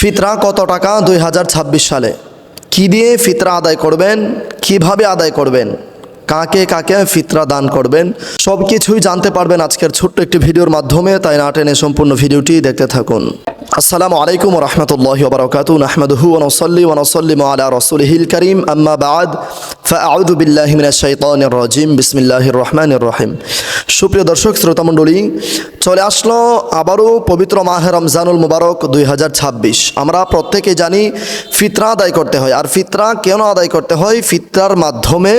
ফিতরা কত টাকা 2026 সালে? কি দিয়ে ফিতরা আদায় করবেন, কিভাবে আদায় করবেন, কাকে কাকে ফিতরা দান করবেন, সব কিছুই জানতে পারবেন আজকের ছোট্ট একটি ভিডিওর মাধ্যমে। তাই না টেনে সম্পূর্ণ ভিডিওটি দেখতে থাকুন। আসসালামু আলাইকুম ওয়া রাহমাতুল্লাহি ওয়া বারাকাতুহু। নাহমাদুহু ওয়া নুসাল্লি ওয়া নুসাল্লিমু আলা রাসূলিহিল কারীম, আম্মা বা'দ, ফাআউযু বিল্লাহি মিনাশ শাইতানির রাজীম, বিসমিল্লাহির রহমানির রহিম। সুপ্রিয় দর্শক শ্রোতা মণ্ডলী, চলে আসলো আবারও পবিত্র মাহে রমজানুল মুবারক 2026। আমরা প্রত্যেকেই জানি ফিতরা আদায় করতে হয়। আর ফিতরা কেন আদায় করতে হয়? ফিতরার মাধ্যমে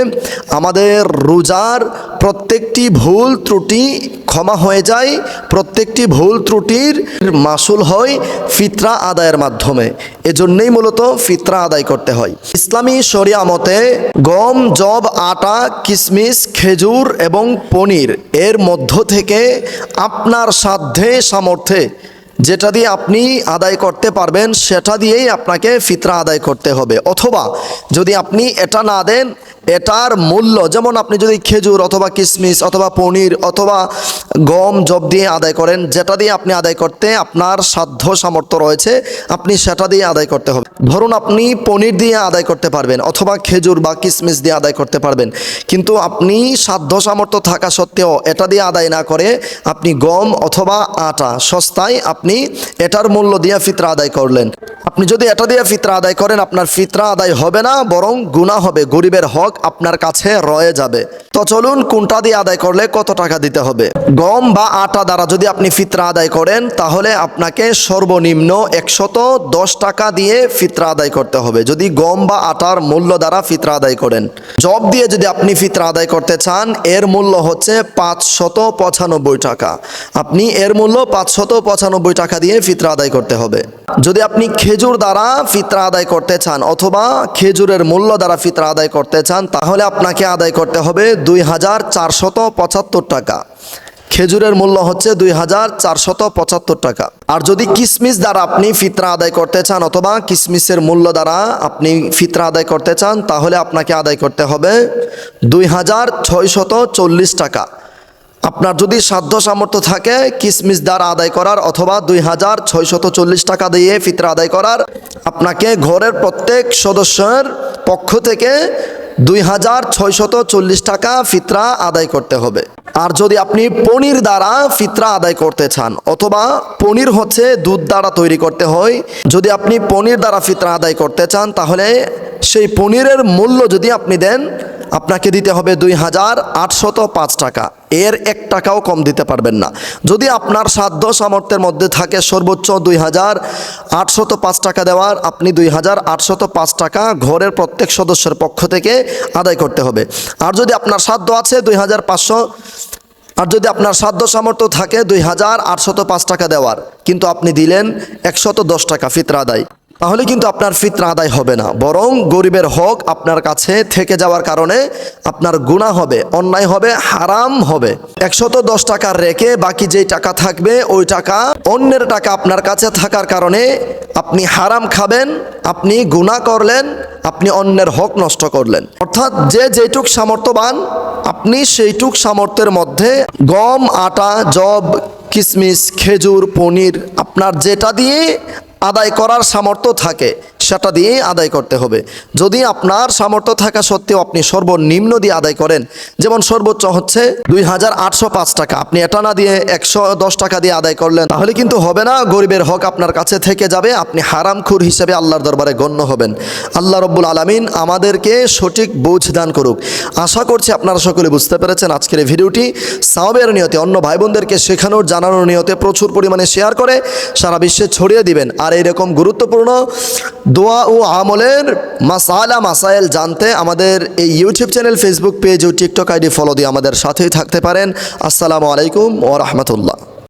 আমাদের রোজার প্রত্যেকটি ভুল ত্রুটি ক্ষমা হয়ে যায়, প্রত্যেকটি ভুল ত্রুটির মাসুল হয় ফিতরা আদায়ের মাধ্যমে। এজন্যই মূলত ফিতরা আদায় করতে হয়। ইসলামী শরিয়া মতে গম, জব, আটা, কিশমিশ, খেজুর এবং পনির এর মধ্য থেকে আপনার সাধ্যে সামর্থ্যে যেটা দিয়ে আপনি আদায় করতে পারবেন সেটা দিয়েই আপনাকে ফিতরা আদায় করতে হবে। অথবা যদি আপনি এটা না দেন, এটার মূল্য, যেমন আপনি যদি খেজুর অথবা কিশমিশ অথবা পনির অথবা গম, জব দিয়ে আদায় করেন, যেটা দিয়ে আপনি আদায় করতে আপনার সাধ্য সামর্থ্য রয়েছে, আপনি সেটা দিয়ে আদায় করতে হবে। ধরুন আপনি পনির দিয়ে আদায় করতে পারবেন অথবা খেজুর বা কিশমিশ দিয়ে আদায় করতে পারবেন, কিন্তু আপনি সাধ্য সামর্থ্য থাকা সত্ত্বেও এটা দিয়ে আদায় না করে আপনি গম অথবা আটা সস্তায় আপনি এটার মূল্য দিয়ে ফিতরা আদায় করলেন। আপনি যদি এটা দিয়ে ফিতরা আদায় করেন, আপনার ফিতরা আদায় হবে না, বরং গুনাহ হবে, গরিবের হক আপনার কাছে রয়ে যাবে। তো চলুন, কোনটা দিয়ে আদায় করলে কত টাকা দিতে হবে? গম বা আটা দ্বারা যদি আপনি ফিতরা আদায় করেন, তাহলে আপনাকে সর্বনিম্ন 110 টাকা দিয়ে ফিতরা আদায় করতে হবে, যদি গম বা আটার মূল্য দ্বারা ফিতরা আদায় করেন। জব দিয়ে যদি আপনি ফিতরা আদায় করতে চান, এর মূল্য হচ্ছে 595 টাকা। আপনি এর মূল্য 595 টাকা দিয়ে ফিতরা আদায় করতে হবে। যদি আপনি খেজুর দ্বারা ফিতরা আদায় করতে চান অথবা খেজুরের মূল্য দ্বারা ফিতরা আদায় করতে চান, তাহলে আপনাকে আদায় করতে হবে 2475 টাকা। খেজুরের মূল্য হচ্ছে 2475 টাকা। আর যদি কিশমিশ দ্বারা আপনি ফিতরা আদায় করতে চান অথবা কিশমিশের মূল্য দ্বারা আপনি ফিতরা আদায় করতে চান, তাহলে আপনাকে আদায় করতে হবে 2640 টাকা। আপনার যদি সাধ্য সামর্থ্য থাকে কিশমিশ দ্বারা আদায় করার অথবা 2640 টাকা দিয়ে ফিতরা আদায় করার, আপনাকে ঘরের প্রত্যেক সদস্যের পক্ষ থেকে 2640 টাকা ফিতরা আদায় করতে হবে। আর যদি আপনি পনির দ্বারা ফিতরা আদায় করতে চান, অথবা পনির হচ্ছে দুধ দ্বারা তৈরি করতে হয়, যদি আপনি পনির দ্বারা ফিতরা আদায় করতে চান, তাহলে সেই পনিরের মূল্য যদি আপনি দেন, আপনাকে দিতে হবে 2805 টাকা। এর 1 টাকাও কম দিতে পারবেন না। যদি আপনার সাধ্য সামর্থ্যের মধ্যে থাকে সর্বোচ্চ 2805 টাকা দেওয়ার, আপনি 2805 টাকা ঘরের প্রত্যেক সদস্যের পক্ষ থেকে আদায় করতে হবে। আর যদি আপনার সাধ্য আছে 2500, আর যদি আপনার সাধ্য সামর্থ্য থাকে 2805 টাকা দেওয়ার, কিন্তু আপনি দিলেন 110 টাকা ফিতরা আদায়, তাহলে কিন্তু আপনার ফিতরা আদায় হবে না, বরং গরিবের হক আপনার কাছে থেকে যাওয়ার কারণে আপনার গুনাহ হবে, অন্যায় হবে, হারাম হবে। 110 টাকা রেখে বাকি যেই টাকা থাকবে ওই টাকা অন্যের টাকা আপনার কাছে থাকার কারণে আপনি হারাম খাবেন, আপনি গুনাহ করলেন, আপনি অন্যের হক নষ্ট করলেন। অর্থাৎ যে যেটুক সামর্থ্যবান, আপনি সেইটুক সামর্থ্যের মধ্যে গম, আটা, জব, কিশমিশ, খেজুর, পনির আপনার যেটা দিয়ে আদায় করার সামর্থ্য থাকে সেটা দিয়ে আদায় করতে হবে। যদি আপনার সামর্থ্য থাকা সত্ত্বেও আপনি সর্বনিম্ন দিয়ে আদায় করেন, যেমন সর্বোচ্চ হচ্ছে 2805 টাকা, আপনি এটা না দিয়ে 110 টাকা দিয়ে আদায় করলেন, তাহলে কিন্তু হবে না, গরিবের হক আপনার কাছে থেকে যাবে, আপনি হারামখোর হিসেবে আল্লাহর দরবারে গণ্য হবেন। আল্লাহ রব্বুল আলামিন আমাদেরকে সঠিক বুঝ দান করুক। আশা করছি আপনারা সকলে বুঝতে পেরেছেন। আজকের এই ভিডিওটি সাওয়াবের নিয়তে অন্য ভাই বোনদেরকে শেখানোর, জানানোর নিয়তে প্রচুর পরিমাণে শেয়ার করে সারা বিশ্বে ছড়িয়ে দিবেন। আর এইরকম গুরুত্বপূর্ণ দোয়া ও আমলের মাসাইল জানতে আমাদের এই ইউটিউব চ্যানেল, ফেসবুক পেজ ও টিকটক আইডি ফলো দিয়ে আমাদের সাথেই থাকতে পারেন। আসসালামু আলাইকুম ওয়া রাহমাতুল্লাহ।